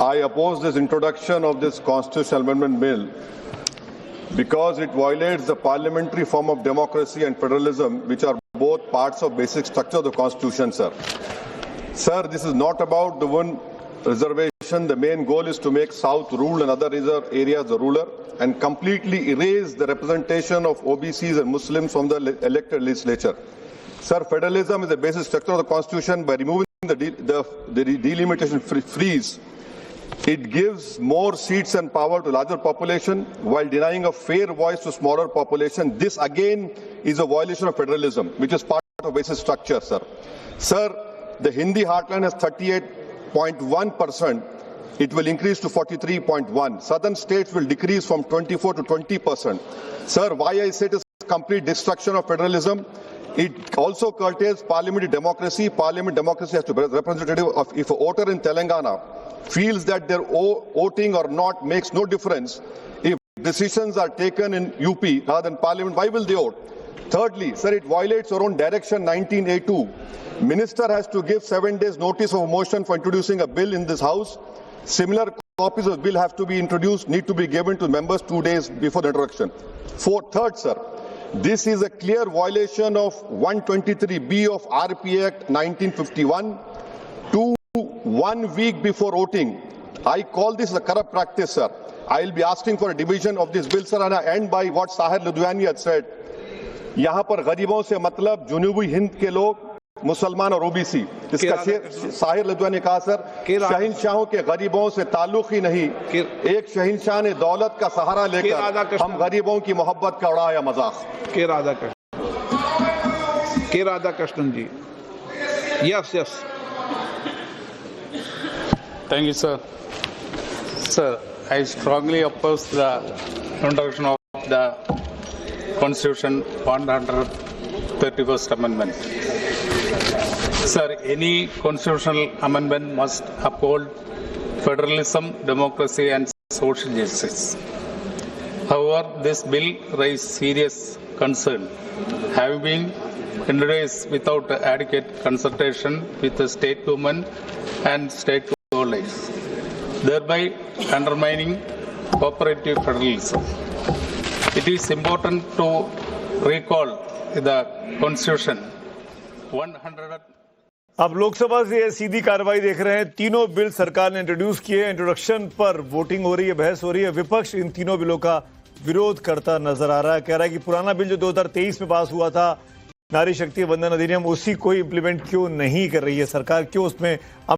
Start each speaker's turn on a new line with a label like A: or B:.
A: I oppose this introduction of this constitutional amendment bill because it violates the parliamentary form of democracy and federalism, which are both parts of basic structure of the Constitution, sir. Sir, this is not about the one reservation. The main goal is to make South rule and other areas the ruler and completely erase the representation of OBCs and Muslims from the elected legislature. Sir, federalism is the basic structure of the Constitution. By removing the delimitation freeze, it gives more seats and power to larger population while denying a fair voice to smaller population. This again is a violation of federalism, which is part of basic structure, sir. Sir, the Hindi heartland has 38.1%. It will increase to 43.1%. Southern states will decrease from 24 to 20%. Sir, why I say it is complete destruction of federalism? It also curtails parliamentary democracy. Parliament democracy has to be representative of, if a voter in Telangana feels that their voting or not makes no difference, if decisions are taken in UP rather than parliament, why will they vote? Thirdly, sir, it violates our own direction 19A2. Minister has to give 7 days notice of a motion for introducing a bill in this house. Similar copies of the bill have to be introduced, need to be given to members 2 days before the introduction. Third, sir, this is a clear violation of 123B of RPA Act 1951. 1 week before voting. I call this a corrupt practice, sir. I will be asking for a division of this bill, sir, and I end by what Sahir Ludhiani had said. यहाँ पर गरीबों से मतलब जुनूबी हिंद के लोग, मुसलमान और OBC, इसका साहिर लुधियानी ने कहा सर, शहंशाहों के गरीबों से ताल्लुक ही नहीं, एक शहंशाह ने दौलत का सहारा लेकर हम गरीबों की मोहब्बत का उड़ाया मजाक।
B: के राधाकृष्णन जी, yes.
C: Thank you, sir. Sir, I strongly oppose the introduction of the Constitution 131st Amendment. Sir, any constitutional amendment must uphold federalism, democracy, and social justice. However, this bill raises serious concern, having been introduced without adequate consultation with the state government and state life, thereby undermining cooperative federalism. It is important to recall the Constitution 100.
D: अब लोकसभा से सीधी कार्रवाई देख रहे हैं। तीनों bill सरकार ने introduce किए। इंट्रोडक्शन पर वोटिंग हो रही है, बहस हो रही है। विपक्ष इन तीनों बिलों का विरोध करता नजर आ रहा है। कह रहा है कि पुराना बिल जो 2023 में पास हुआ था, नारी शक्ति वंदन अधिनियम, उसी को इम्प्लीमेंट क्यों नहीं कर रही है सरकार, क्यों उसमें